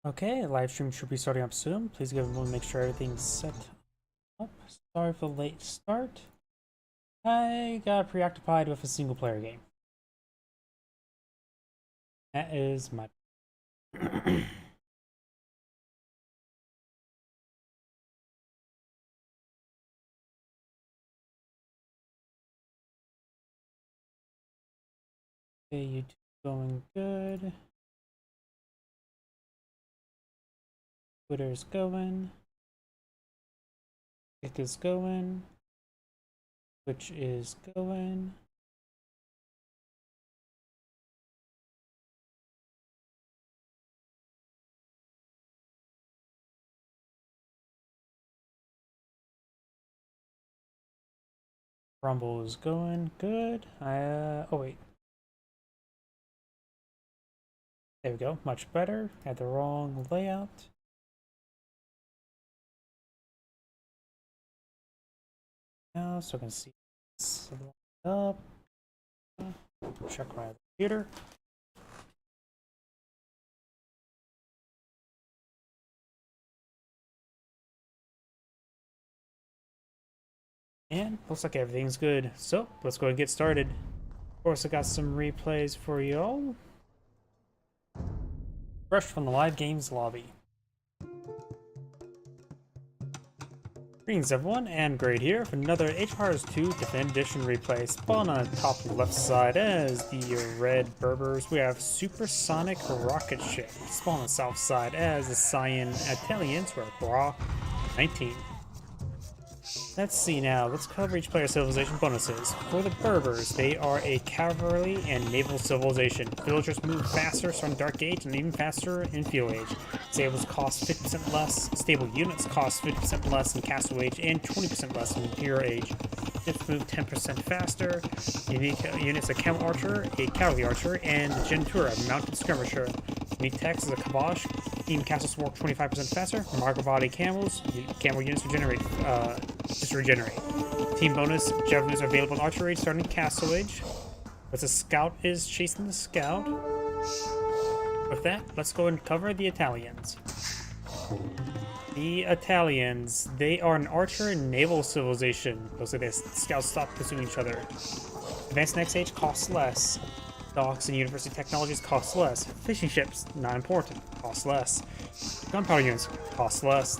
Okay, live stream should be starting up soon. Please give everyone make sure everything's set up. Sorry for the late start. I got preoccupied with a single player game. That is my Okay, YouTube going good. Twitter's going. Kick is going. Twitch is going. Rumble is going good. Oh wait. There we go. Much better. Had the wrong layout. Now, so I can see it's up. Check my computer. And looks like everything's good. So let's go and get started. Of course, I got some replays for y'all. Fresh from the live games lobby. Greetings everyone, and Great here for another Age of Empires 2 Defend Edition replay. Spawn on the top left side as the Red Berbers. We have Supersonic Rocket Ship. Spawn on the south side as the Cyan Italians. We're at Bra 19. Let's see now. Let's cover each player's civilization bonuses. For the Berbers, they are a cavalry and naval civilization. Villagers move faster, starting Dark Age, and even faster in Field Age. Stables cost 50% less. Stable units cost 50% less in Castle Age and 20% less in Hero Age. Ships move 10% faster. Unique units: a Camel Archer, a Cavalry Archer, and the Gentura, a Mounted Skirmisher. Unique text is a Kabosh. Team castles work 25% faster. Margravati camels. Camel units regenerate. Team bonus: javelins are available in Archer Age, starting Castle Age. But the Scout is chasing the Scout. With that, let's go and cover the Italians. The Italians, they are an archer and naval civilization. Looks like the Scouts stop pursuing each other. Advanced Next Age costs less. Docks and university technologies cost less. Fishing ships, not important, cost less. Gunpowder units, cost less.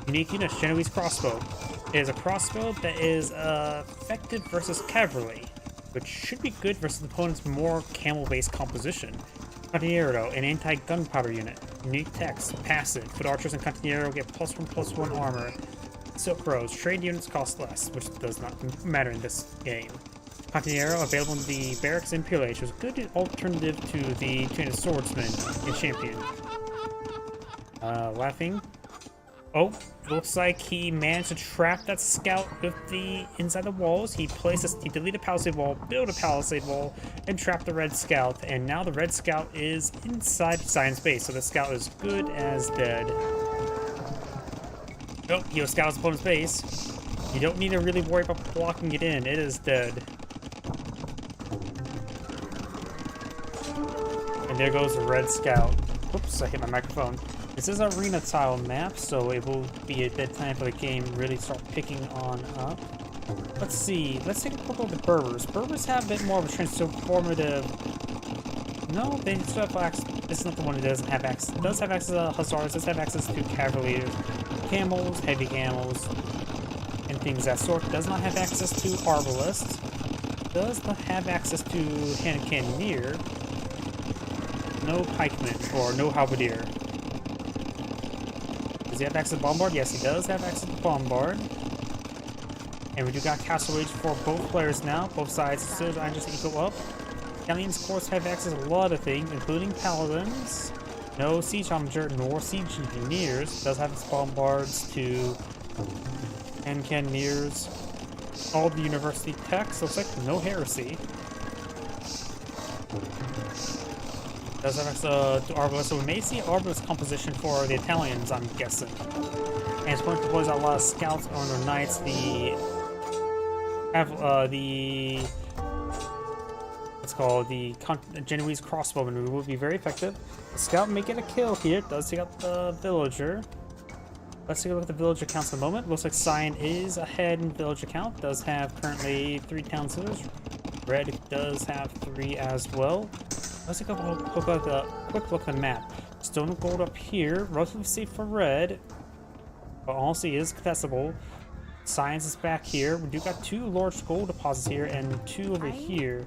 Unique units: Genoese crossbow. It is a crossbow that is effective versus cavalry, which should be good versus the opponent's more camel-based composition. Cantiero, an anti-gunpowder unit. Unique text, passive. Foot archers and Cantiero get +1/+1 armor. Silk Roads, trade units cost less, which does not matter in this game. Cantiero, available in the barracks in Pure Age, was a good alternative to the Two-Handed Swordsman in Champion. Laughing. Oh, looks like he managed to trap that Scout with the inside the walls. He deleted a palisade wall, built a palisade wall, and trapped the Red Scout. And now the Red Scout is inside Cyan's base, so the Scout is good as dead. Oh, he was Scout's opponent's base. You don't need to really worry about blocking it in. It is dead. And there goes the Red Scout. Oops, I hit my microphone. This is an arena tile map, so it will be a bit time for the game really start picking on up. Let's see. Let's take a look at the Berbers. Berbers have a bit more of a transformative. No, they still have access. This is not the one that doesn't have access. It does have access to Hussars, does have access to Cavaliers, Camels, Heavy Camels, and things of that sort. Does not have access to Arbalists. Does not have access to Hand Cannoneer. No Pikemen, or no Halberdier. Does he have access to Bombard? Yes, he does have access to Bombard. And we do got Castle Age for both players now. Both sides still trying to equal up. Italians, of course, have access to a lot of things, including Paladins. No Siege Armiger nor Siege Engineers. Does have its Bombards to and Cannoneers. All the University techs. Looks like no Heresy. Does have access to Arbalest, so we may see Arbalest composition for the Italians, I'm guessing. And it's going to deploy a lot of Scouts on their Knights. What's what's called the Genoese crossbowman, who will be very effective. The scout may get a kill here. Does take out the villager. Let's take a look at the villager counts in a moment. Looks like Cyan is ahead in villager count. Does have currently 3 town centers. Red does have 3 as well. Let's take a quick look at the map. Stone and gold up here, relatively safe for red, but honestly is contestable. Science is back here. We do got 2 large gold deposits here and 2 over here.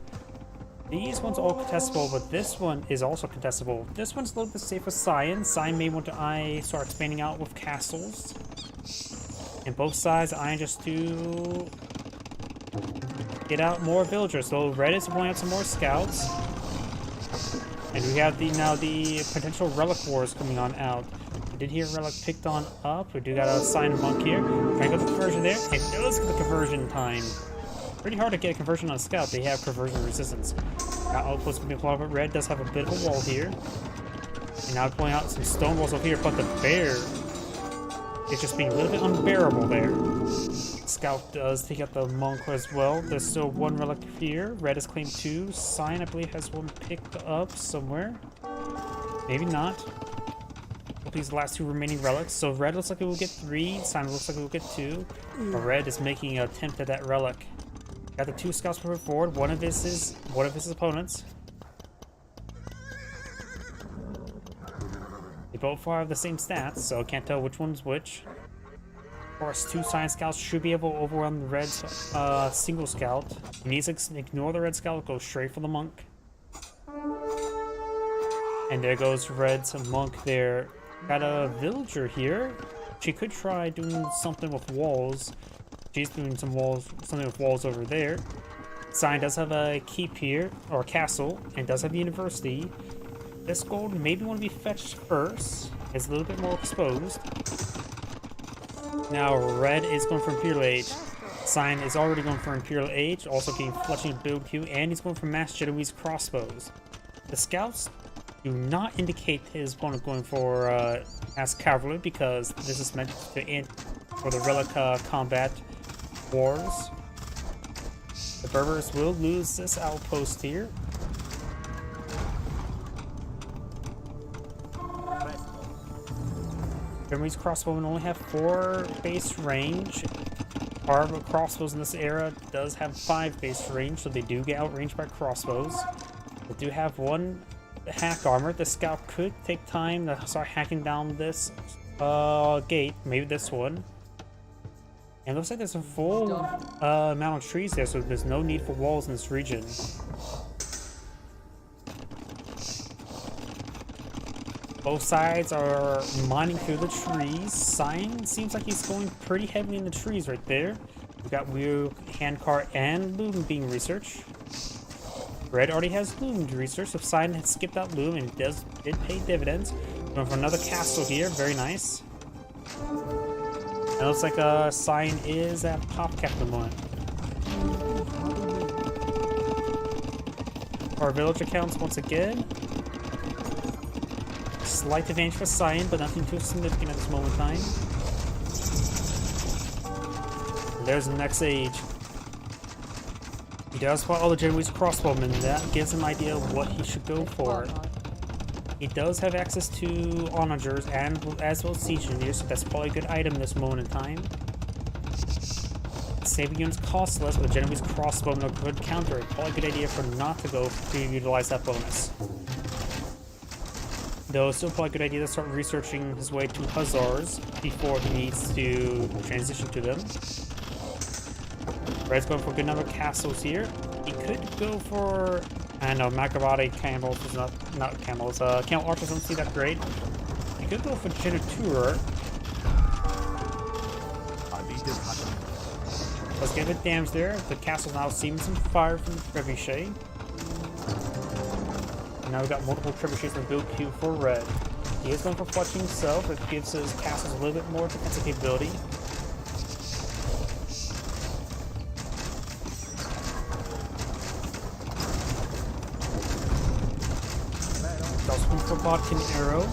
These ones are all contestable, but this one is also contestable. This one's a little bit safe with Cyan. Cyan may want to start expanding out with castles. And both sides, Iron just to get out more villagers. So red is pulling out some more scouts. And we have now the potential relic wars coming on out. We did hear relic picked on up. We do got a Cyan monk here. Trying to get the conversion there. It does get the conversion time. Pretty hard to get a conversion on a scout. They have conversion resistance. Outpost can be applied, but red does have a bit of a wall here. And now pulling out some stone walls over here, but the bear is just being a little bit unbearable there. Scout does take out the monk as well. There's still 1 relic here. Red has claimed 2. Cyan, I believe, has 1 picked up somewhere. Maybe not. These last 2 remaining relics. So red looks like it will get 3. Cyan looks like it will get 2. But red is making an attempt at that relic. Got the 2 scouts moving forward. One of his opponents. They both have the same stats, so I can't tell which one's which. Of course, 2 Cyan scouts should be able to overwhelm the red's single scout. He needs to ignore the red scout, go straight for the monk. And there goes red's monk there. Got a villager here. She could try doing something with walls. She's doing something with walls over there. Cyan does have a keep here, or a castle, and does have a university. This gold maybe want to be fetched first. It's a little bit more exposed. Now red is going for Imperial Age. Cyan is already going for Imperial Age, also getting fletching build queue, and he's going for mass Genoese crossbows. The scouts do not indicate his opponent going for mass cavalry, because this is meant to end for the relic combat wars. The Berbers will lose this outpost here. Genoese crossbowmen only have 4 base range. Our crossbows in this era does have 5 base range, so they do get outranged by crossbows. They do have 1 hack armor. The scout could take time to start hacking down this gate, maybe this one. And it looks like there's a full amount of trees there, so there's no need for walls in this region. Both sides are mining through the trees. Cyan seems like he's going pretty heavily in the trees right there. We've got Wheel, Handcart, and Loom being researched. Red already has Loom to research, so Cyan had skipped out Loom and did pay dividends. Going for another castle here, very nice. It looks like Cyan is at top cap at the moment. Our village accounts once again. Slight advantage for Cyan, but nothing too significant at this moment in time. And there's the next age. He does spot all the Genoese crossbowmen. That gives him an idea of what he should go for. He does have access to onagers and as well as siege engineers, so that's probably a good item this moment in time. Saving units cost less, but the Genoese crossbowmen are a good counter. Probably a good idea for not to go to utilize that bonus. Though it's still probably a good idea to start researching his way to Hussars before he needs to transition to them. Red's going for a good number of castles here. He could go for, I know, Magravati camels is not camels. Camel archers don't see that great. He could go for Genitura. Let's get a bit damage there. The castle's now seeing some fire from the trebuchet. Now we've got multiple trebuchets in the build queue for red. He is going for fletching himself, which gives his castles a little bit more defensive capability. Also going for Bodkin Arrow.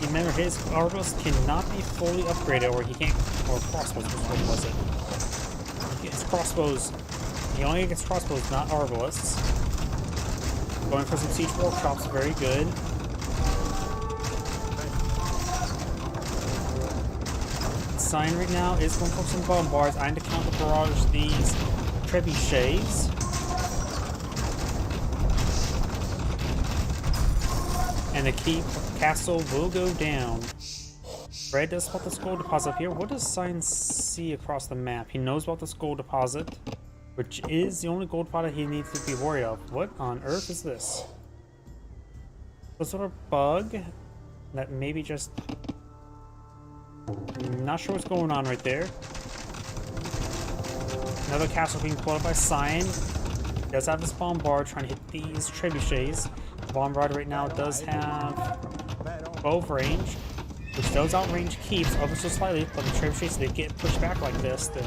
Remember, his arrows cannot be fully upgraded, or he can't, or crossbows, what was it? His crossbows, he only gets crossbows, not arbalists. Going for some siege workshops, very good. Sign right now is going for some bombards. I need to counter barrage these trebuchets. And the keep castle will go down. Red does spot this gold deposit up here. What does Sign see across the map? He knows about this gold deposit, which is the only gold deposit he needs to be worried of. What on earth is this? Some sort of bug that maybe just... Not sure what's going on right there. Another castle being pulled up by Sign. He does have this bombard trying to hit these trebuchets. The bombard right now does have 12 range, which does outrange keeps ever so slightly, but the trebuchets, they get pushed back like this, the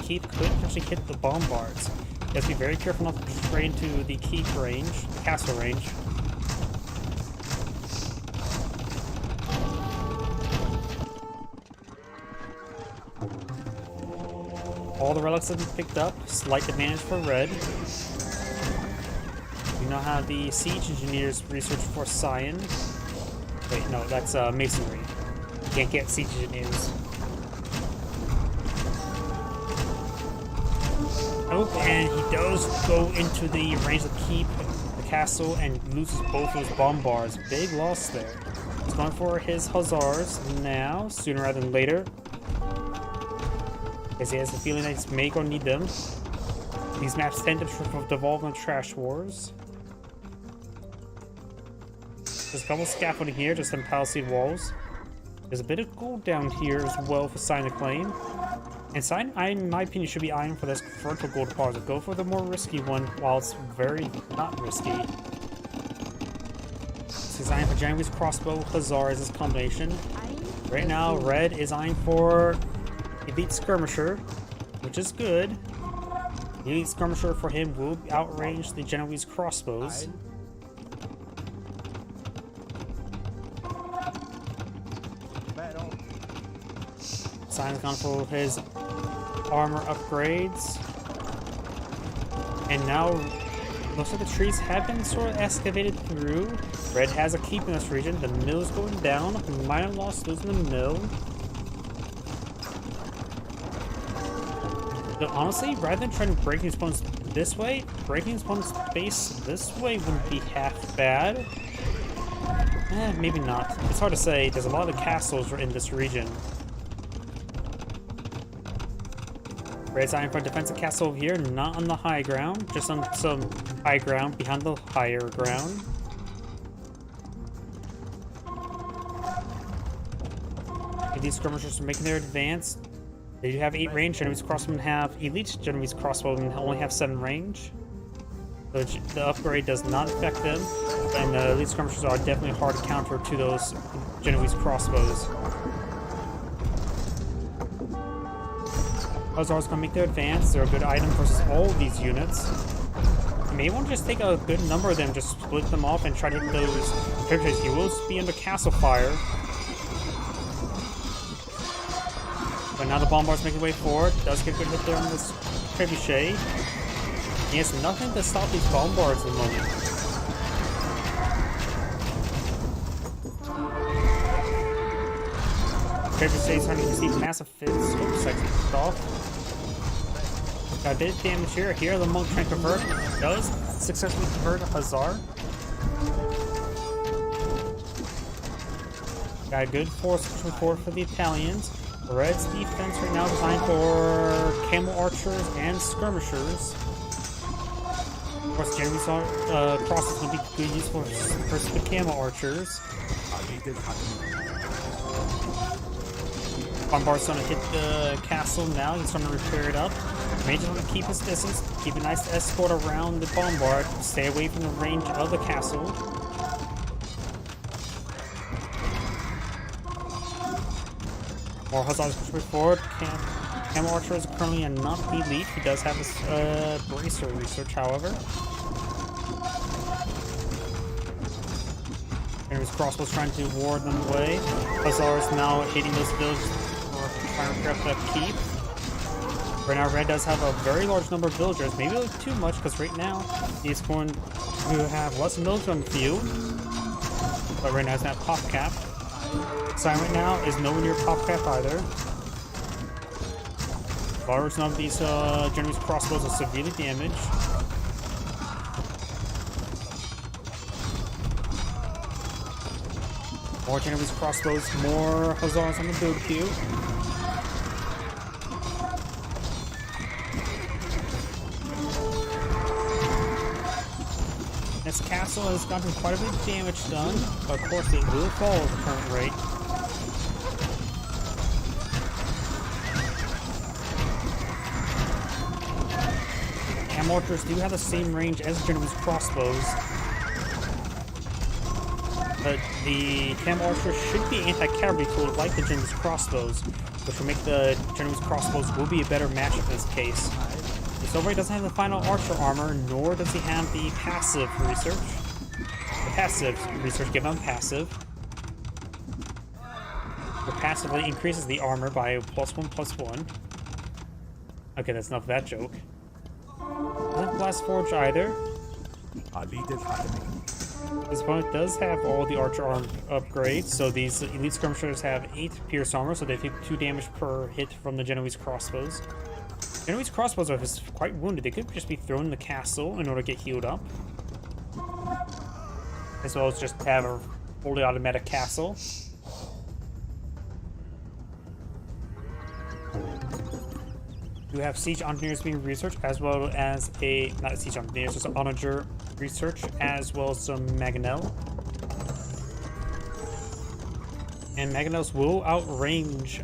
keep could actually hit the bombards. You have to be very careful not to stray into the keep range, the castle range. All the relics have been picked up. Slight advantage for red. We now have the siege engineers research for Cyan. Wait, no, that's masonry. You can't get siege engineers. Oh, and he does go into the range of keep the castle and loses both those bombards. Big loss there. He's going for his hussars now, sooner rather than later. Because he has the feeling that he may go need them. These maps tend to devolve into trash wars. There's a couple scaffolding here, just some palisade walls. There's a bit of gold down here as well for Sign to claim. And Sign, in my opinion, should be eyeing for this vertical gold deposit. Go for the more risky one while it's very not risky. So he's eyeing for Genovese crossbow, Hussar as his combination. Right now, red is eyeing for Elite Skirmisher, which is good. The Elite Skirmisher for him will outrange the Genovese crossbows. Sign's gone for his armor upgrades. And now, looks like the trees have been sort of excavated through. Red has a keep in this region. The mill's going down. Minor loss losing the mill. But honestly, rather than trying to break these opponents this way, breaking his opponent's base this way wouldn't be half bad. Maybe not. It's hard to say. There's a lot of castles in this region. Red's eyeing for a defensive castle over here, not on the high ground, just on some high ground behind the higher ground. These skirmishers are making their advance. They do have 8 range. Genovese crossbowmen have elite. Genovese crossbowmen only have 7 range. So the upgrade does not affect them, and the elite skirmishers are definitely hard to counter to those Genovese crossbows. Hussars going to make their advance. They're a good item versus all of these units. You may want to just take a good number of them, just split them off and try to hit those trebuchets. You will be under castle fire. But now the bombard's making way forward. Does get a good hit there on this trebuchet. He has nothing to stop these bombards at the moment. Trebuchet's trying to receive massive fits. Oops, I kicked off. Got a bit of damage here. Here, the monk trying to convert. Does successfully convert a Hussar. Got a good force pushing forward for the Italians. Red's defense right now designed for camel archers and skirmishers. Of course, Genovese cross is going to be good useful for the camel archers. Bombard's going to hit the castle now. He's going to repair it up. May just want to keep his distance, keep a nice escort around the bombard, stay away from the range of the castle. More Hussars pushing forward. Camel Archer is currently a not elite. He does have his bracer research, however. And his crossbows trying to ward them away. Hussars now hitting those villages for trying to grab that keep. Right now, Red does have a very large number of villagers, maybe a little too much, because right now he's going to have less villagers on the field. But right now he's not pop cap. Sign right now is nowhere near pop cap either. Large number of these Genoese crossbows are severely damaged. More Genoese crossbows, more hussars on the build queue. This castle has gotten quite a bit of damage done, but of course it will fall at the current rate. Cam archers do have the same range as Genoese crossbows, but the Cam archers should be anti-cavalry tools like the Genoese crossbows, which will make the Genoese crossbows will be a better matchup in this case. Silvery doesn't have the final archer armor, nor does he have the passive research. The passive research given on passive. It passively increases the armor by +1/+1. Okay, that's enough of that joke. Doesn't have Blast Forge either. This opponent does have all the archer armor upgrades, so these elite skirmishers have 8 pierce armor, so they take 2 damage per hit from the Genoese crossbows. Genoese crossbows are quite wounded. They could just be thrown in the castle in order to get healed up. As well as just have a fully automatic castle. You have siege engineers being researched, as well as not siege engineers, just an onager research, as well as some Mangonel. And Mangonels will outrange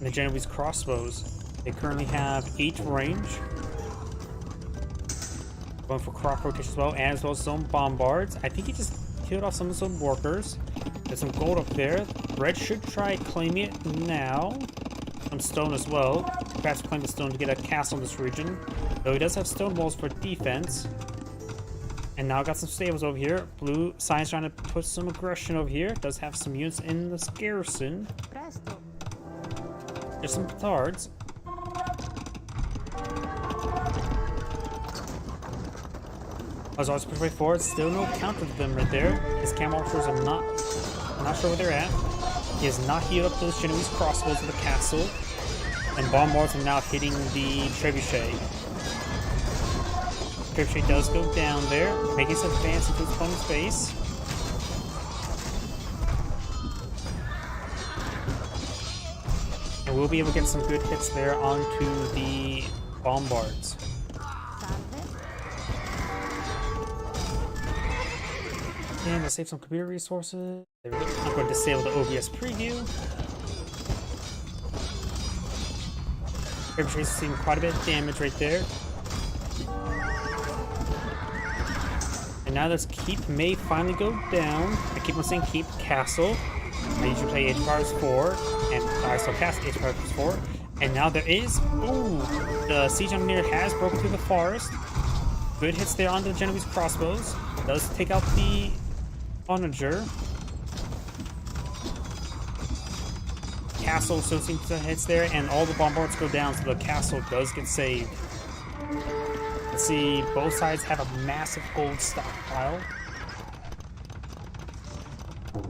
the Genoese crossbows. They currently have 8 range. Going for crop rotation as well as some bombards. I think he just killed off some workers. There's some gold up there. Red should try claiming it now. Some stone as well. Perhaps claim the stone to get a castle in this region. Though he does have stone walls for defense. And now got some stables over here. Blue Science trying to put some aggression over here. Does have some units in the garrison. There's some petards. As always, push way forward. Still no counter to them right there. His cam archers are not sure where they're at. He has not healed up those Genoese crossbows of the castle. And bombards are now hitting the trebuchet. Trebuchet does go down there, making some advance into his opponent's base. And we'll be able to get some good hits there onto the bombards. And to save some computer resources, there we go. I'm going to disable the OBS preview. Trebuchet's seeing quite a bit of damage right there. And now this keep may finally go down. I keep on saying keep castle. I usually play HPRs 4, and I still cast HPRs 4. And now there is, the siege engineer has broken through the forest. Good hits there onto the Genoese crossbows. Does take out the onager. Castle still seems to hits there, and all the bombards go down, so the castle does get saved. Let's see, both sides have a massive gold stockpile.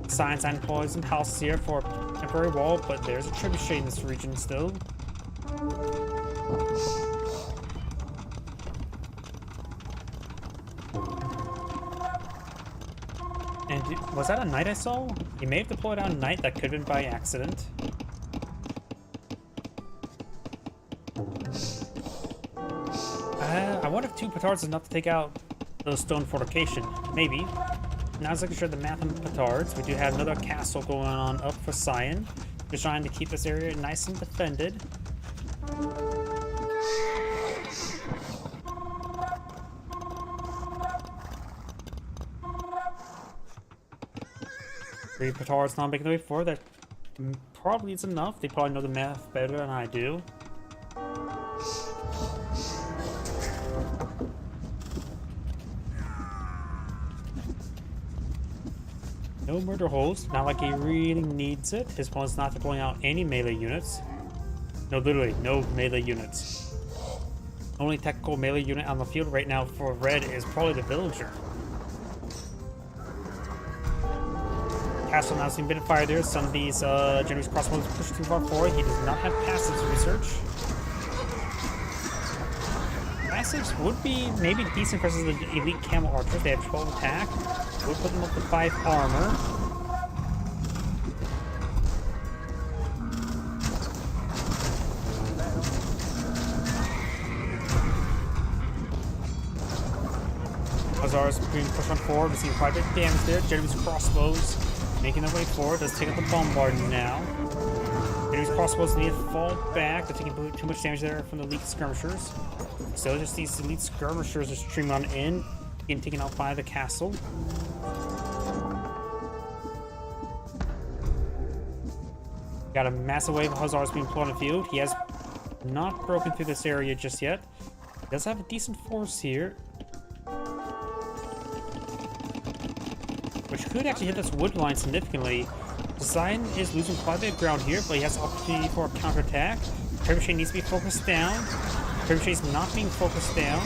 Science and poison houses here for a temporary wall, but there's a trebuchet in this region still. And was that a knight I saw? He may have deployed out a knight. That could have been by accident. I wonder if 2 petards is enough to take out those stone fortification. Maybe. Now let's look at the math on petards. We do have another castle going on up for Cyan. Just trying to keep this area nice and defended. Three petards not making the way forward. That probably is enough. They probably know the math better than I do. No murder holes. Not like he really needs it. His opponent's not deploying out any melee units. No, literally, no melee units. Only technical melee unit on the field right now for red is probably the villager. Castle now seeing a bit of fire there. Some of these Genoese crossbows push too far forward. He does not have passives research. Passives would be maybe decent versus the elite camel archers. They have 12 attack. Would put them up to 5 armor. Hussars being pushed on forward. We see quite a bit of damage there. Genoese crossbows making their way forward. Does take out the bombard now. Genoese crossbows need to fall back. They're taking too much damage there from the elite skirmishers. So just these elite skirmishers are streaming on in, getting taken out by the castle. Got a massive wave of Hussars being put on the field. He has not broken through this area just yet. He does have a decent force here, which could actually hit this wood line significantly. Design is losing quite a bit of ground here, but he has opportunity for a counterattack. Trebuchet needs to be focused down. Trebuchet is not being focused down.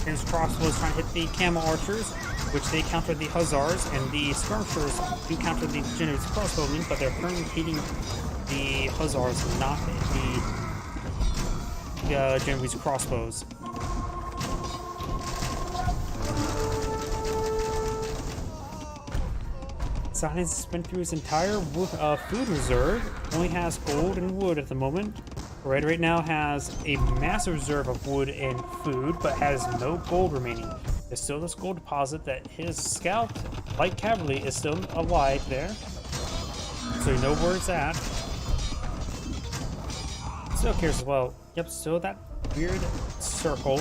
His crossbow is trying to hit the camel archers, which they counter the Hussars, and the skirmishers do counter the Genoese crossbowmen, but they're currently hitting the Hussars, not the Genoese crossbows. Design has spent through his entire food reserve. Only has gold and wood at the moment. Red right now has a massive reserve of wood and food, but has no gold remaining. There's still this gold deposit that his scout, light cavalry, is still alive there. So you know where it's at. Still cares as well. Yep, so that weird circle.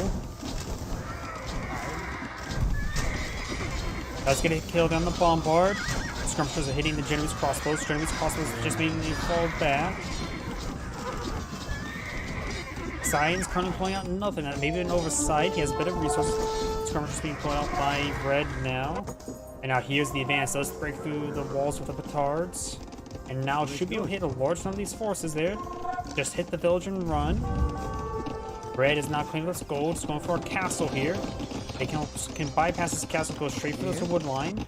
That's gonna kill down the bombard. Skirmishers are hitting the Genoese crossbows. Genoese crossbows just making me fall back. Science currently pulling out nothing. Maybe an oversight. He has a bit of resources. Skirmishers being pulled out by red now. And now here's the advance. Does break through the walls with the petards. And now should be able to hit a large number of these forces there. Just hit the village and run. Red is now claiming this gold. It's going for a castle here. They can bypass this castle, go straight for this wood line.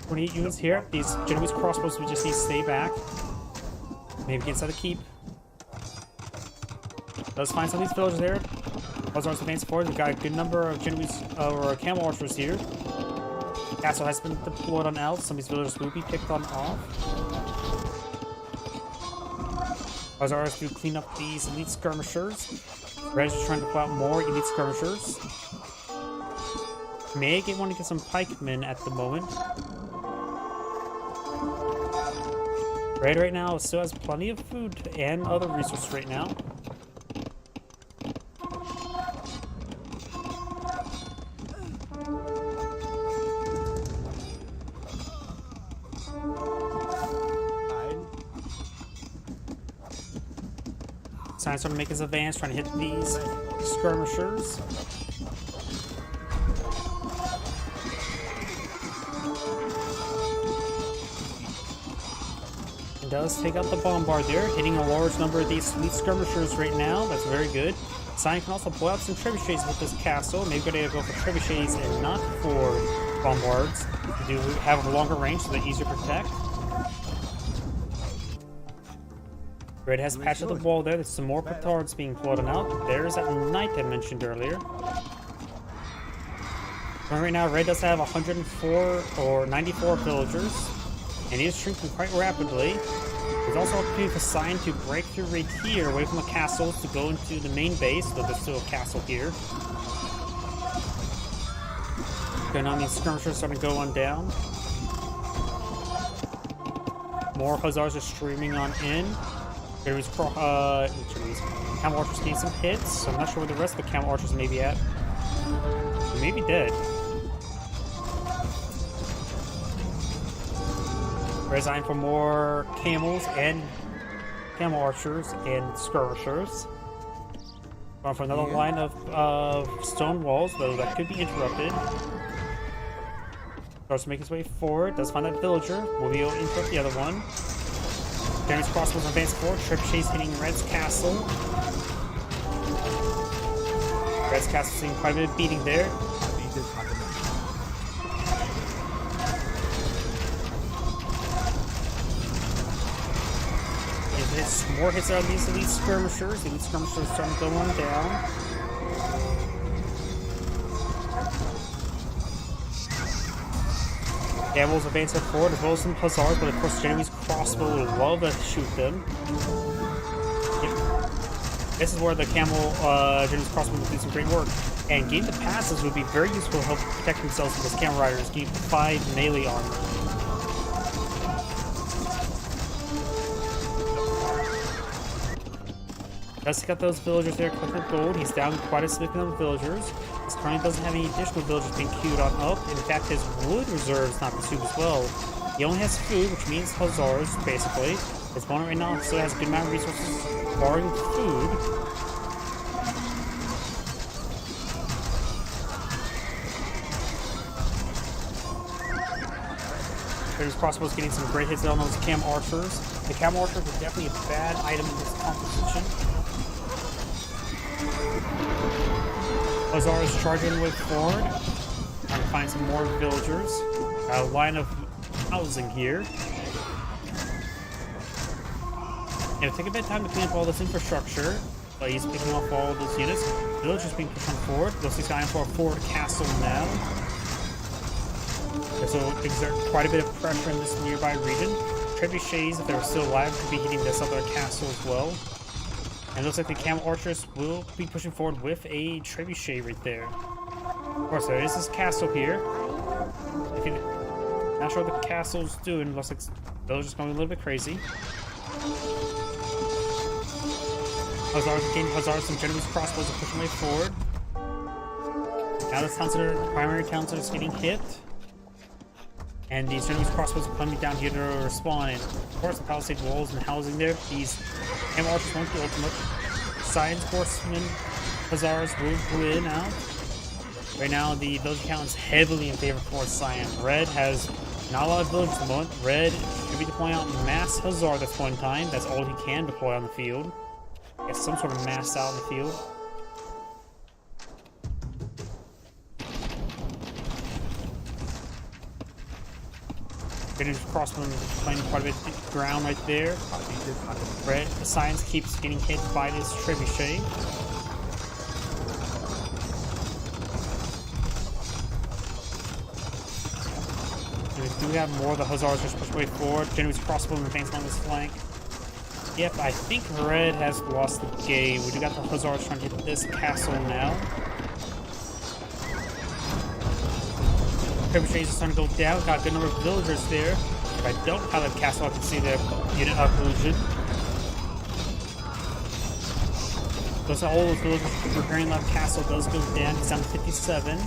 28 units here. These Genoese crossbows we just need to stay back. Maybe get inside the keep. Let's find some of these villagers there. Hussars advance forward. We've got a good number of Genoese or camel archers here. Castle has been deployed on out. Some of these villagers will be picked on off. Hussars do clean up these elite skirmishers. Red is just trying to pull out more elite skirmishers. May want to get some pikemen at the moment. Red right now still has plenty of food and other resources right now. Science trying to make his advance, trying to hit these skirmishers. And does take out the bombard there, hitting a large number of these elite skirmishers right now. That's very good. Scion can also blow out some trebuchets with this castle. Maybe we're going to go for trebuchets and not for bombards. To do have a longer range so they're easier to protect. Red has patched up the wall there. There's some more petards being floated out. There's that knight I mentioned earlier. Right now, Red does have 104 or 94 villagers, and he is shrinking quite rapidly. There's also opportunity for Scion to break through right here, away from the castle, to go into the main base, though there's still a castle here. Going on, these skirmishers starting to go on down. More Hussars are streaming on in. There's camel archers getting some hits, so I'm not sure where the rest of the camel archers may be at. They may be dead. Resign for more camels and camel archers and skirmishers. Going for another line of stone walls, though that could be interrupted. Starts to make his way forward. Does find that villager. Will be able to interrupt the other one. Damage crossbows advance forward. Trebuchet's hitting Red's castle. Red's castle seeing quite a bit of beating there. More hits out of these elite skirmishers. The elite skirmishers starting to go on down. Camels advance forward as well as some hussars, but of course Genoese crossbow would love to shoot them. Yep. This is where the camel Genoese crossbow would do some great work. And getting the passes would be very useful to help protect themselves because camel riders gain 5 melee armor. Does take out those villagers there, click with gold. He's down quite a significant number of villagers. His currently doesn't have any additional villagers being queued on up. In fact, his wood reserve is not consumed as well. He only has food, which means hussars, basically. His opponent right now still has a good amount of resources, barring food. There's crossbows getting some great hits on those cam archers. The cam archers are definitely a bad item in this composition. Hussar is charging with forward. Trying to find some more villagers. A line of housing here. It'll take a bit of time to clean up all this infrastructure, but he's picking off all of those units. Villagers being pushed on forward. Looks like he's going for a forward castle now. This will exert quite a bit of pressure in this nearby region. Trebuchets, if they were still alive, could be hitting this other castle as well. And it looks like the camel archers will be pushing forward with a trebuchet right there. Of course, there is this castle here. Not sure what the castle's doing. Looks like those just going a little bit crazy. Hussars, some Genoese crossbows are pushing way forward. Now this primary town center is getting hit. And these Genoese crossbows are coming down here to respawn. And of course, the palisade walls and housing there. These camel archers won't do ultimate. Science horsemen, hussars will win out. Right now, the village count is heavily in favor for Cyan. Red has not a lot of villages at the moment. Red should be deploying out mass hussar at this point in time. That's all he can deploy on the field. Get some sort of mass out in the field. Genoese crossbow playing quite a bit of ground right there. Red, the Science keeps getting hit by this trebuchet. And we do have more of the hussars just push way forward. Genoese crossbow advance along this flank. Yep, I think Red has lost the game. We do got the hussars trying to hit this castle now. Trebuchets are starting to go down. Got a good number of villagers there. If I don't have that castle, I can see the unit occlusion. Those are all those villagers preparing that castle does go down. He's down to 57.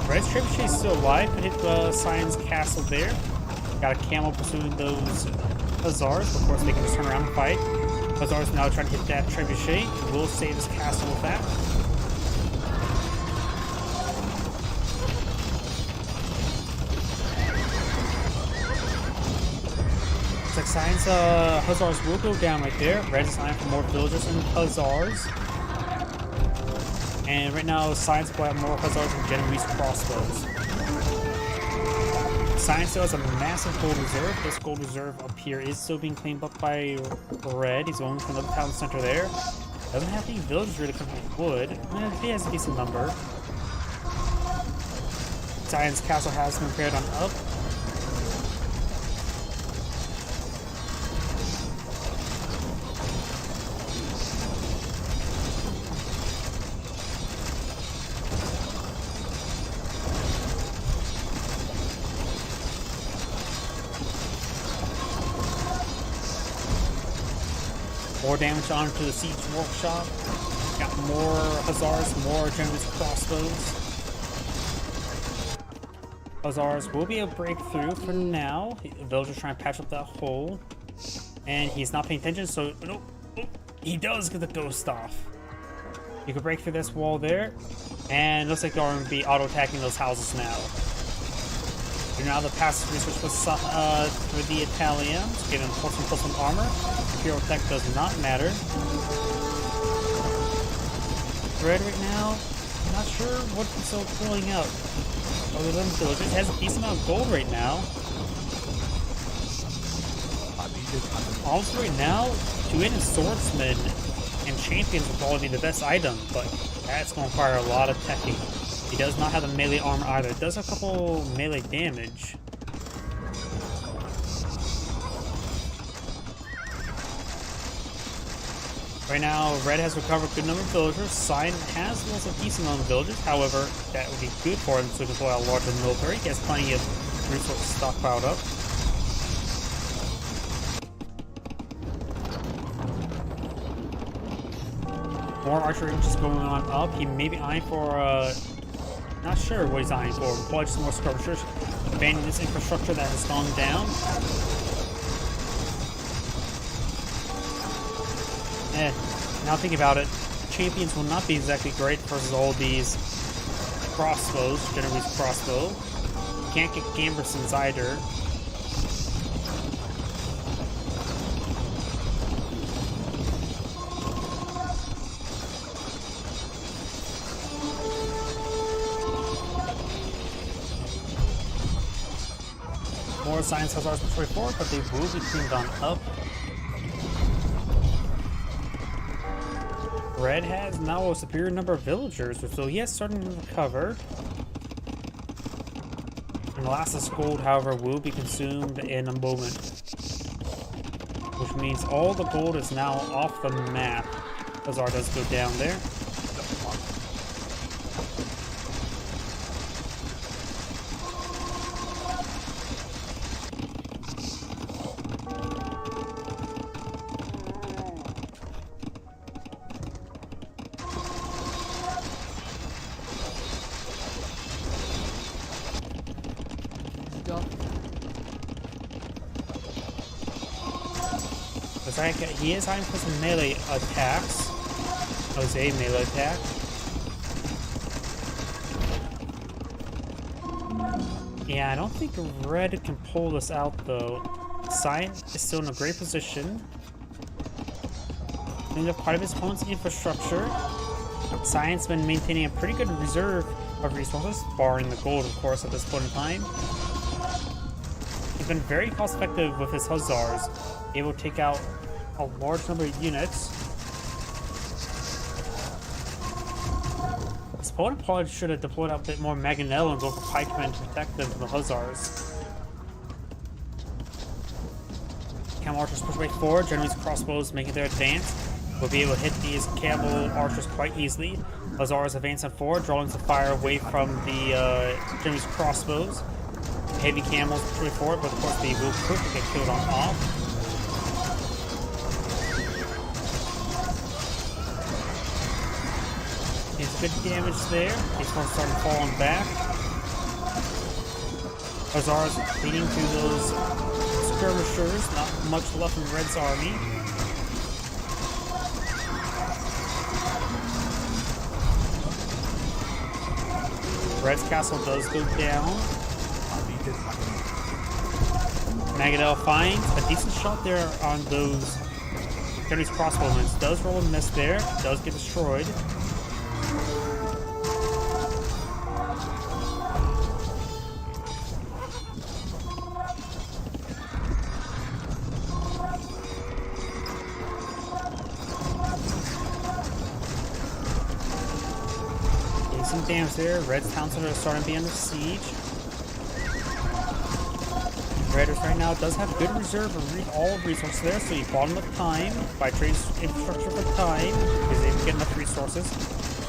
Red's trebuchet is still alive. Could hit Cyan's castle there. Got a camel pursuing those hussars. Of course, they can just turn around and fight. Hussars now trying to hit that trebuchet. We'll save his castle with that. Looks like Cyan's hussars will go down right there. Red is eyeing for more villagers and hussars. And right now, Cyan's will have more hussars and Genoese crossbows. Cyan still has a massive gold reserve. This gold reserve up here is still being claimed up by Red. He's going for another town center there. Doesn't have any villagers really coming with wood. He has a decent number. Cyan's castle has been prepared on up. More damage onto the siege workshop. Got more hussars, more Genoese crossbows. Hussars will be able to break through for now. The villagers trying to patch up that hole. And he's not paying attention, so nope, oh, he does get the ghost off. You can break through this wall there, and looks like they're going to be auto-attacking those houses now. You're now the passive research for the Italians, giving them +1/+1 armor. Hero tech does not matter. Red right now, not sure what he's still pulling out. Other than villagers, he has a decent amount of gold right now. Also right now, two-handed swordsman and champions will probably be the best item, but that's going to require a lot of teching. He does not have the melee armor either. It does a couple melee damage. Right now, Red has recovered a good number of villagers. Cyan has lost a decent amount of villagers. However, that would be good for him to deploy a larger military. He has plenty of resources stockpiled up. More archery just going on up. He may be eyeing for, not sure what he's eyeing for. Probably just more skirmishers. Abandoning this infrastructure that has gone down. Now thinking about it, champions will not be exactly great versus all these crossbows, Genoese crossbow. You can't get Gambersons either. More science has ours pushed forward, but they will be cleaned on up. Red has now a superior number of villagers, so he has started to recover. And Molasses gold, however, will be consumed in a moment. Which means all the gold is now off the map. Azar does go down there. He is eyeing for some melee attacks. Jose melee attack. Yeah, I don't think Red can pull this out though. Cyan is still in a great position. Cleaned up quite of his opponent's infrastructure. Cyan's been maintaining a pretty good reserve of resources, barring the gold, of course, at this point in time. He's been very cost effective with his Hussars, able to take out a large number of units. His opponent probably should have deployed a bit more Mangonel and go for pikemen to protect them from the Hussars. Camel archers push way forward. Genoese crossbows making their advance. Will be able to hit these camel archers quite easily. Hussars advancing forward, drawing some fire away from the Genoese crossbows. Heavy camels push way forward, but of course they will quickly get killed on off. Good damage there. These ones starting falling back. Hussars leading to those skirmishers. Not much left in Red's army. Red's castle does go down. Mangonel finds a decent shot there on those Genoese crossbowmen. Does roll a miss there. Does get destroyed. Some damage there. Red's town center is starting to be under siege. Raiders right now does have good reserve of all resources there, so you bought enough time by trading infrastructure for time because they can get enough resources.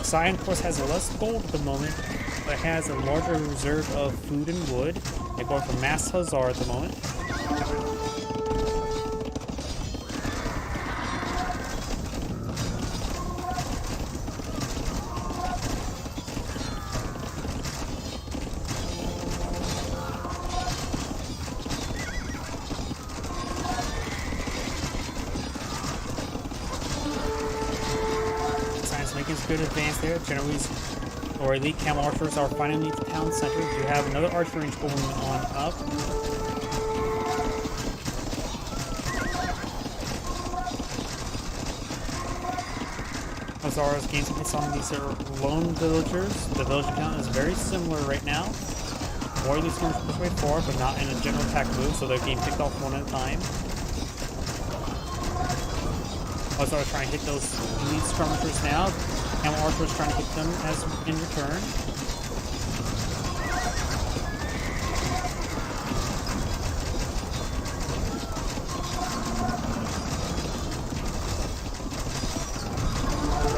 Cyan, of course, has less gold at the moment, but has a larger reserve of food and wood. They're going for mass Hussar at the moment. making good advance there. General's or elite camel archers are finally at the town center. You have another archer range going on up. Azara's gains some hits on these lone villagers. The villager count is very similar right now. More of these ones push way forward, but not in a general attack move, so they're getting picked off one at a time. Azara trying to hit those elite skirmishers now. Camel archers trying to hit them as in return.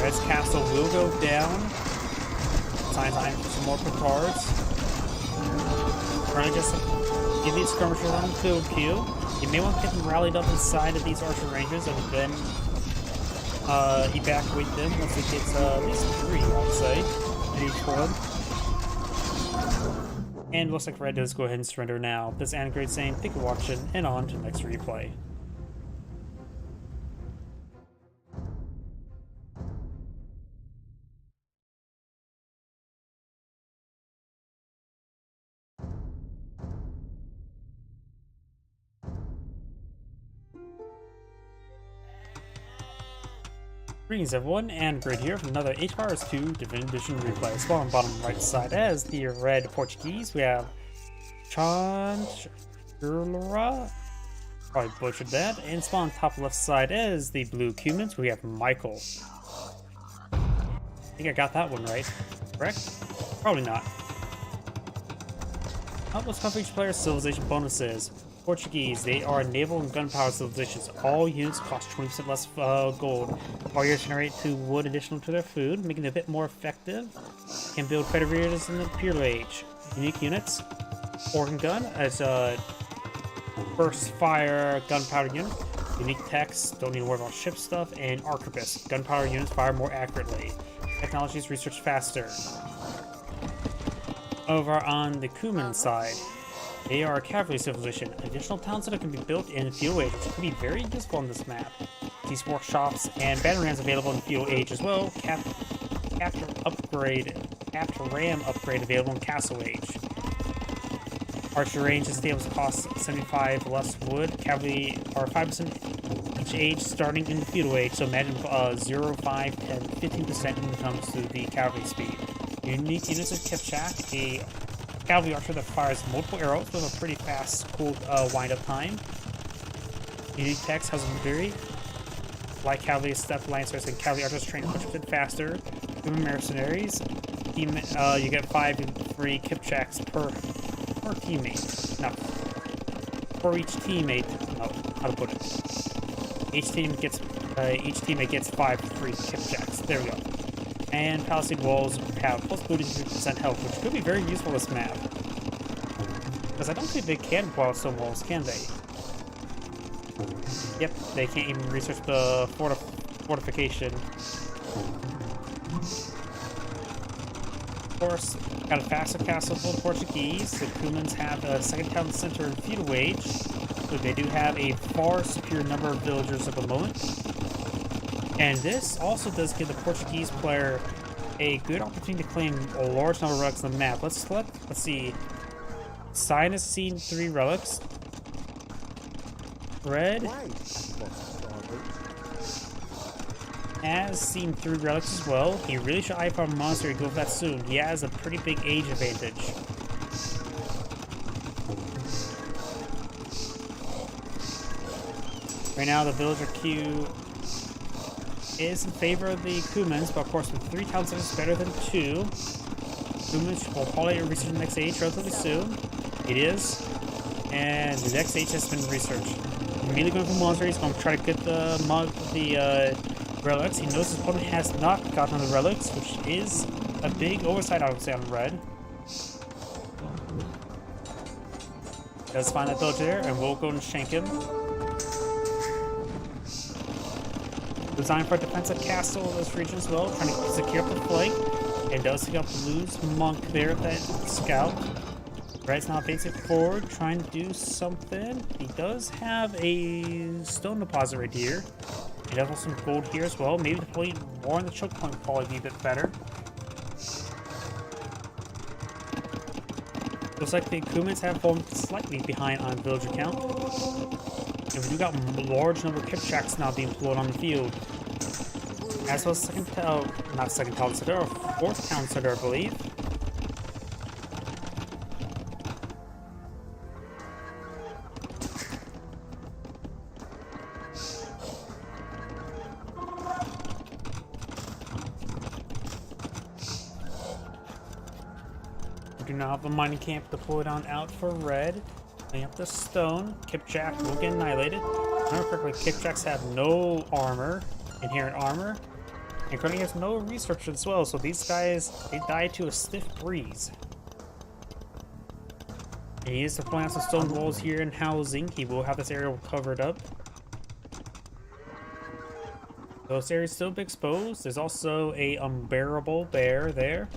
Red's castle will go down. Time for some more cards. Trying to just give these skirmishers on the field queue. You may want to get them rallied up inside of these archer ranges and then evacuate them once it gets at least 3, I'd say, in each one. And looks like Red does go ahead and surrender now. This is Anagrade saying thank you for watching, and on to the next replay. Greetings everyone, and Grid here for another HRS 2 Divinity Edition replay. Spawn on the bottom right side as the red Portuguese, we have Chanchurlura, probably butchered that, and spawn on top left side as the blue Cumans, we have Michael. I think I got that one right, correct? Probably not. Let's cover each player's civilization bonuses. Portuguese, they are naval and gunpowder civilizations. All units cost 20% less gold. Warriors generate 2 wood additional to their food, making it a bit more effective. Can build Federators in the Imperial Age. Unique units. Organ Gun as a burst fire gunpowder unit. Unique techs, don't need to worry about ship stuff. And Arquebus, gunpowder units fire more accurately. Technologies research faster. Over on the Cuman side, they are a cavalry civilization. Additional towns that can be built in Feudal Age, which can be very useful on this map. These workshops and battle rams available in Feudal Age as well. Capture ram upgrade available in Castle Age. Archer range and stables cost 75 less wood. Cavalry are 5% each age starting in the Feudal Age, so imagine 0, 5, 10, 15% when it comes to the cavalry speed. Unique units of Kipchak, a cavalry archer that fires multiple arrows with a pretty fast, cool wind-up time. Unique techs has a very light cavalry, step lancers, and cavalry archers train 100% faster. Human mercenaries, you get 5 free Kipchaks per teammate. No, for each teammate. No, how to put it? Each teammate gets 5 free Kipchaks. There we go. And Palisade Walls have plus 33% health, which could be very useful this map. Because I don't think they can blow out stone walls, can they? Yep, they can't even research the fortification. Of course, got a faster castle full of Portuguese. The Cumans have a second town center in Feudal Age, so they do have a far superior number of villagers at the moment. And this also does give the Portuguese player a good opportunity to claim a large number of relics on the map. Let's see. Cyan has seen 3 relics. Red has seen 3 relics as well. He really should eye for a monster and go for that soon. He has a pretty big age advantage. Right now the villager queue is in favor of the Cumans, but of course with 3 town centers better than 2. Cumans will probably research the next age relatively soon. It is. And the next age has been researched. Immediately going for monster, he's going to try to get the relics. He knows his opponent has not gotten the relics, which is a big oversight, I would say, on red. Does find that villager there, and we'll go and shank him. Designed for a defensive castle in this region as well, trying to secure up the flank. And does pick up Blue's monk there at that scout. Red's now advancing forward, trying to do something. He does have a stone deposit right here. He does have some gold here as well. Maybe deploying more on the choke point would probably be a bit better. Looks like the Kumans have fallen slightly behind on villager count. And we do got a large number of Kipchaks now being deployed on the field. As well as not second town center, or fourth town center, I believe. We do now have a mining camp deployed on out for red. Clean up the stone. Kipchak will get annihilated. If I remember correctly, Kipchaks have no armor, inherent armor. And currently has no research as well, so these guys, they die to a stiff breeze. And he is deploying some stone walls here in housing. He will have this area covered up. So this area is still exposed. There's also a unbearable bear there.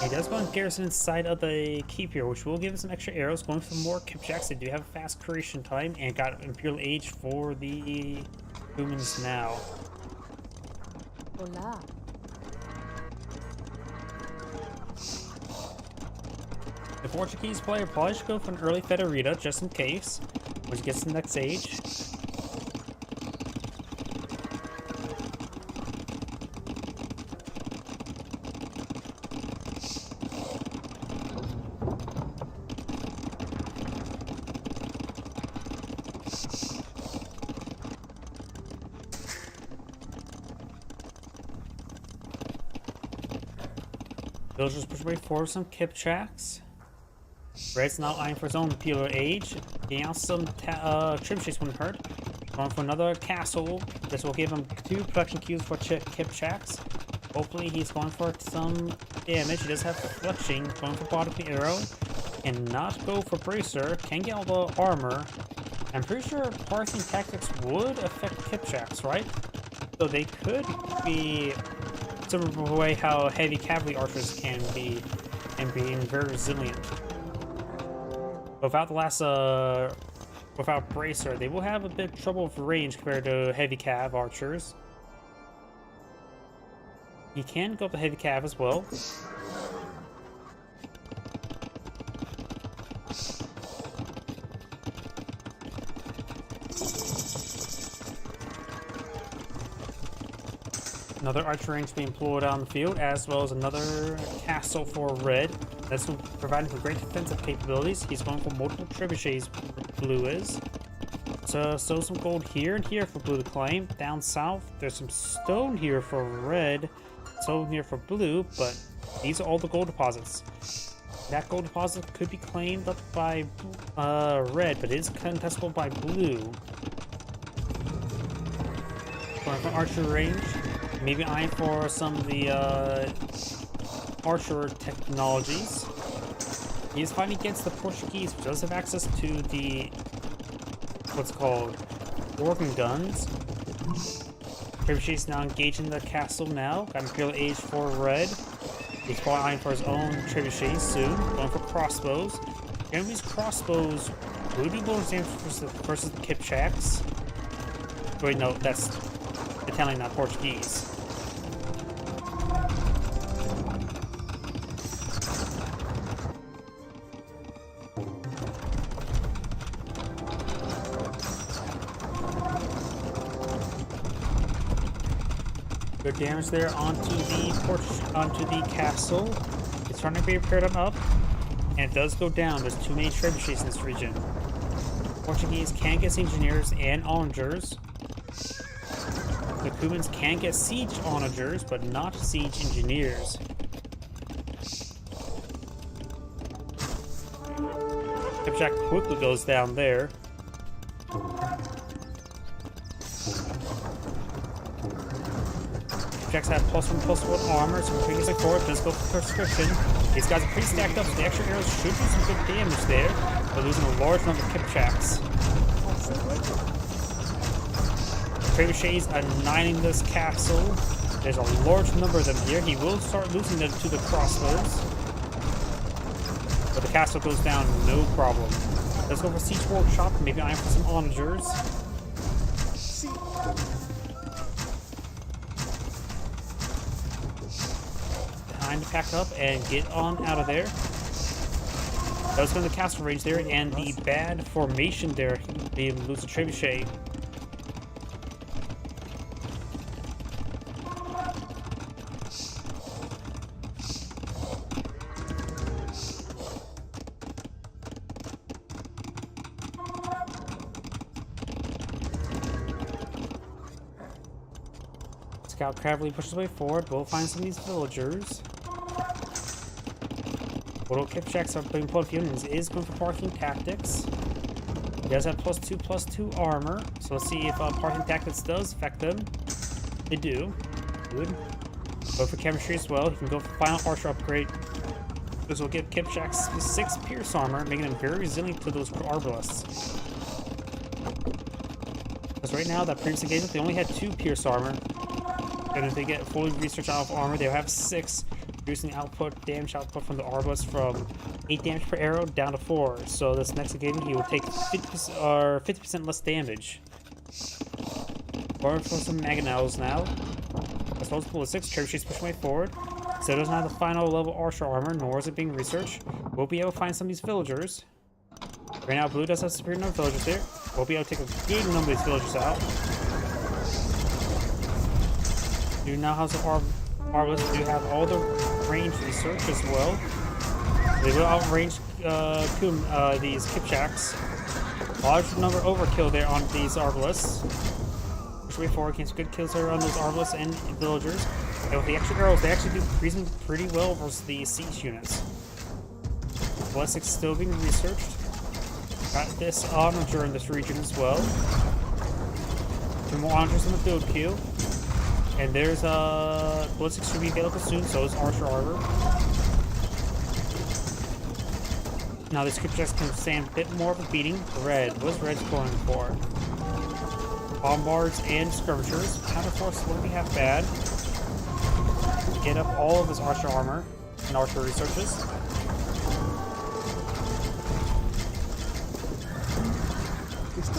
He does go and garrison inside of the keep here, which will give him some extra arrows. Going for more Kipchaks. They do have a fast creation time and got Imperial Age for the humans now. Hola. The Portuguese player probably should go for an early Federita just in case, when he gets to the next age. Villagers push away forward some Kipchaks. Red's now eyeing for his own Imperial Age. Getting out some trebuchets wouldn't hurt. Going for another castle. This will give him 2 production queues for Kipchaks. Hopefully he's going for some damage. He does have fletching. Going for bottom of the arrow. And not go for bracer. Can get all the armor. I'm pretty sure parsing tactics would affect Kipchaks, right? So they could be similar way how heavy cavalry archers can be, and being very resilient. Without the last, without bracer, they will have a bit of trouble with range compared to heavy cav archers. You can go up the heavy cav as well. Another archer range being deployed on the field, as well as another castle for red. That's providing for great defensive capabilities. He's going for multiple trebuchets, blue is. So some gold here and here for blue to claim. Down south, there's some stone here for red, stone here for blue, but these are all the gold deposits. That gold deposit could be claimed up by red, but it is contestable by blue. Going for archer range. Maybe eyeing for some of the archer technologies. He is fighting against the Portuguese, which does have access to the what's called organ guns. Trebuchet's now engaging the castle now. Got Imperial Age for red. He's probably eyeing for his own trebuchet soon. Going for crossbows. Enemy's crossbows will do bonus damage versus the Kipchaks. Wait, no, that's Italian, not Portuguese. Good damage there onto the castle. It's starting to be repaired up, and it does go down. There's too many trebuchets in this region. Portuguese can get engineers and onagers. The Cumans can get siege onagers, but not siege engineers. Kipchak quickly goes down there. Kipchaks have +1/+1 armor, so previously forward does go for prescription. These guys are pretty stacked up, so the extra arrows should do some good damage there. But losing a large number of Kipchaks. Trebuchets annihilating this castle. There's a large number of them here. He will start losing them to the crossbows. But the castle goes down, no problem. Let's go for Siege Workshop, maybe eyeing for some onagers. trying to pack up and get on out of there. That was going to the castle range there, and the bad formation there, they lose a trebuchet. Scout craftily pushes his way forward. We'll find some of these villagers. Little Kipchaks are being pulled for units. Is going for parking tactics. He does have +2/+2 armor. So let's see if parking tactics does affect them. They do. Good. Go for chemistry as well. He can go for final archer upgrade. This will give Kipchaks 6 pierce armor, making them very resilient to those arbalists. Because right now, that previous engagement, they only had 2 pierce armor. And if they get fully researched out of armor, they'll have 6, reducing damage output from the arbalist from 8 damage per arrow down to 4. So this next engagement, he will take 50% less damage. Going for some mangonels now. As well as pull a 6, trebuchet's pushing way forward. So it doesn't have the final level archer armor, nor is it being researched. We'll be able to find some of these villagers. Right now, blue does have superior number of villagers there. We'll be able to take a good number of these villagers out. Do now have some arbalists. Do have all the range research as well. They will outrange these Kipchaks. Large number overkill there on these arbalists. Push way forward, against good kills there on those arbalists and villagers. And with the extra arrows, they actually do reason pretty well versus the siege units. Ballistics still being researched. Got this onager in this region as well. 2 more onagers in the field queue. And there's ballistics should be available soon, so is archer armor. Now this Kipchaks can stand a bit more of a beating. Red, what's Red's going for? Bombards and skirmishers. Counterforce wouldn't be half bad. Get up all of his archer armor and archer researches.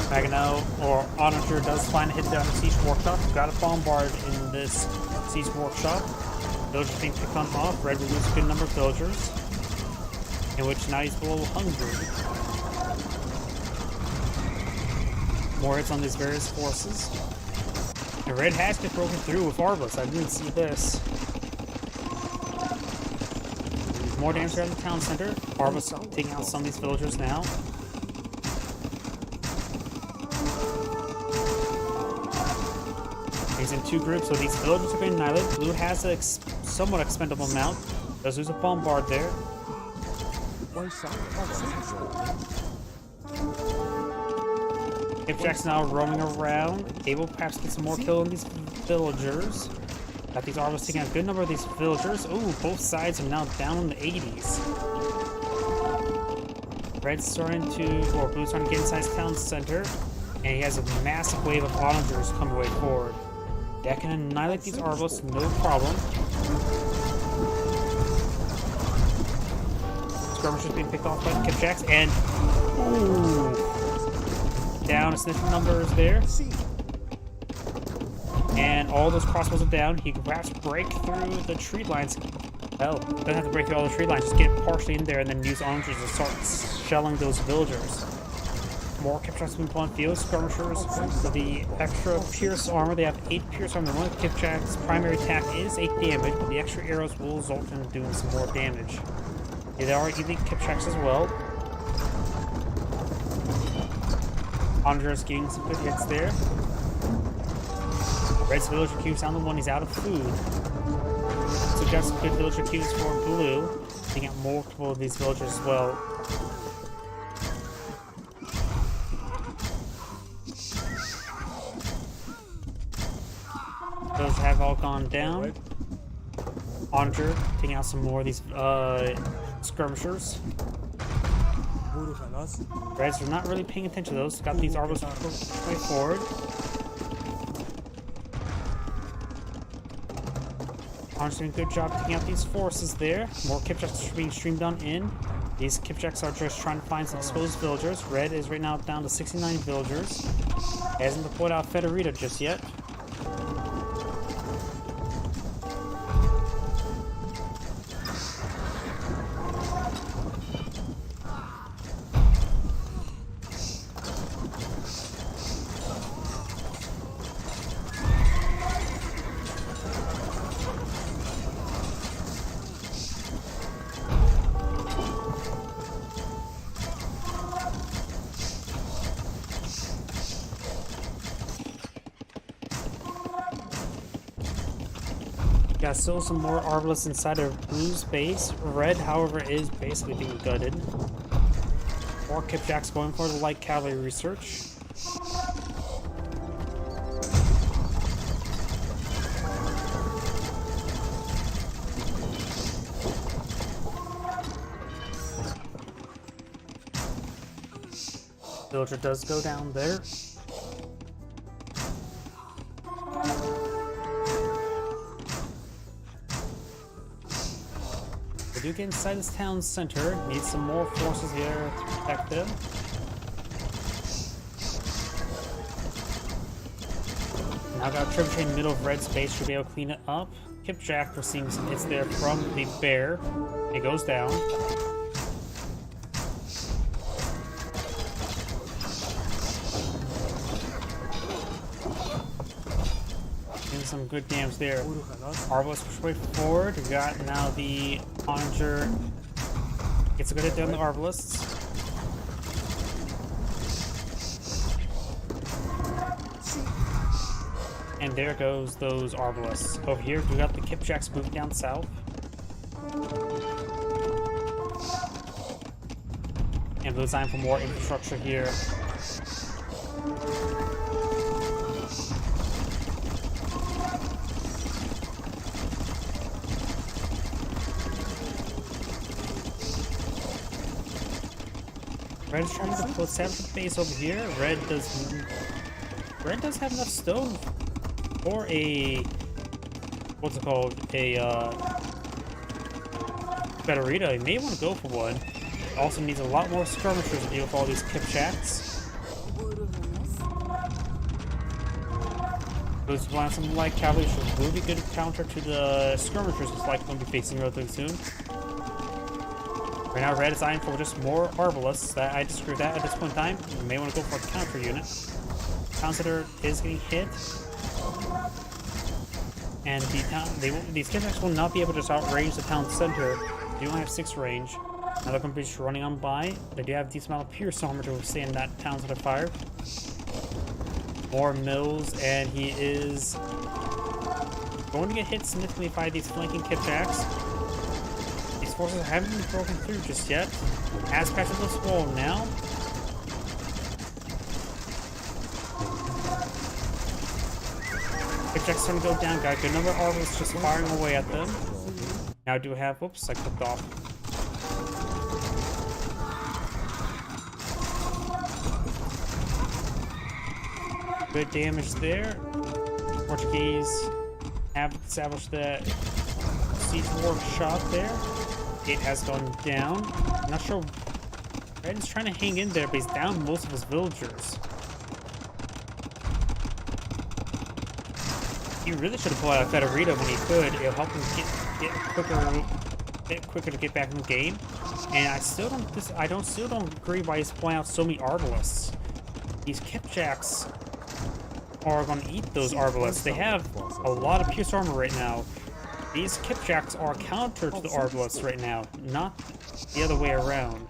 Magano or Onager does find a hit there on the siege workshop. Got a bombard in this siege workshop. Villagers being picked on off. Red will lose a good number of villagers, in which now he's a little hungry. More hits on these various forces. And Red has been broken through with arbalists. I didn't see this. There's more damage around the town center. Arbalists are taking out some of these villagers now. He's in 2 groups, so these villagers are being annihilated. Blue has a somewhat expendable mount. Does lose a bombard there. Kipchaks now roaming around, able perhaps to get some more kill on these villagers. Got these arbalists taking a good number of these villagers. Ooh, both sides are now down in the 80s. Red's starting to, or Blue's starting to get inside his town center, and he has a massive wave of onagers coming way forward. That can annihilate these arbalists, no problem. Skirmishers being picked off by the Kipchaks, and ooh, down a sniffing numbers there. And all those crossbows are down. He can perhaps break through the tree lines. Well, doesn't have to break through all the tree lines, just get partially in there and then use onagers to start shelling those villagers. More Kipchaks being put on field. Skirmishers with the extra pierce armor. They have 8 pierce armor. One of the Kipchaks' primary attack is 8 damage, but the extra arrows will result in doing some more damage. Yeah, there are elite Kipchaks as well. Onagers getting some good hits there. Red's villager queue's down to 1. He's out of food. So got some good villager queues for Blue. Taking out multiple of these villagers as well. Those have all gone down. Onager taking out some more of these skirmishers. Reds are not really paying attention to those. Got these arbalists way forward. Onager's doing a good job taking out these forces there. More Kipchaks are being streamed on in. These Kipchaks are just trying to find some exposed villagers. Red is right now down to 69 villagers. Hasn't deployed out Federita just yet. Got still some more Arbalists inside of Blue's base. Red, however, is basically being gutted. More Kipjacks going for the light cavalry research. Villager does go down there. We do get inside this town center. Need some more forces here to protect them. Now got a trebuchet middle of red space, should be able to clean it up. Kipjack receiving some hits there from the bear. It goes down. Some good damage there. Arbalest push way forward. We got now the Onager. Gets a good hit there on the Arbalists. And there goes those Arbalists. Over here, we got the Kipjacks moving down south. And design for more infrastructure here. Red's trying to put the base over here. Red does have enough stone for a what's it called? A Federita. He may want to go for one. Also needs a lot more skirmishers to deal with all these Kipjacks. Those want some light cavalry should really good counter to the skirmishers it's like going to be facing relatively soon. Right now, Red is eyeing for just more Arbalists. That I disagree with that at this point in time. You may want to go for a counter unit. Town center is getting hit, and these Kipjacks will not be able to just outrange the town center. They only have 6 range. Now they're going to be just running on by. They do have a decent amount of Pierce armor to withstand that town center fire. More mills, and he is going to get hit significantly by these flanking Kipjacks. Forces haven't been broken through just yet. Has patched this wall now. Kipjacks starting to go down. Got a good number of Arbalists just firing away at them. Now do we have... Whoops, I clicked off. Good damage there. Portuguese have established that siege workshop there. It has gone down. I'm not sure. Red is trying to hang in there, but he's down most of his villagers. He really should have pulled out a Federita when he could. It'll help him get quicker to get back in the game. And I still don't agree why he's pulling out so many Arbalists. These Kipjacks are going to eat those Arbalists. They have a lot of Pierce armor right now. These Kipjacks are counter to the Arbalists right now, not the other way around.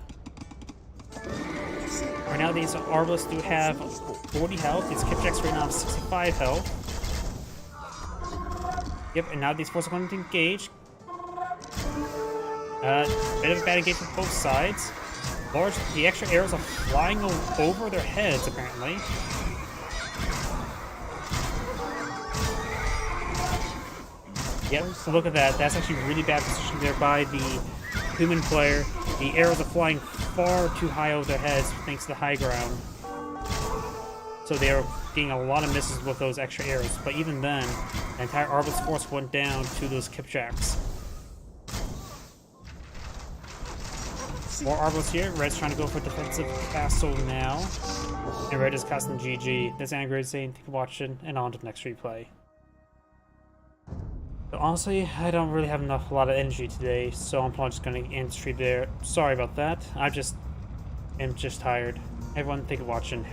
Right now, these Arbalists do have 40 health. These Kipjacks right now have 65 health. Yep, and now these forces are going to engage. Bit of a bad engagement from both sides. The extra arrows are flying over their heads, apparently. Yep, so look at that. That's actually really bad position there by the human player. The arrows are flying far too high over their heads thanks to the high ground. So they are getting a lot of misses with those extra arrows. But even then, the entire Arbalist force went down to those Kipjacks. More Arbalists here. Red's trying to go for defensive castle now. And Red is casting GG. This is Angry saying thank you for watching, and on to the next replay. So honestly, I don't really have a lot of energy today, so I'm probably just going to end the stream there. Sorry about that. I am just tired. Everyone, thank you for watching.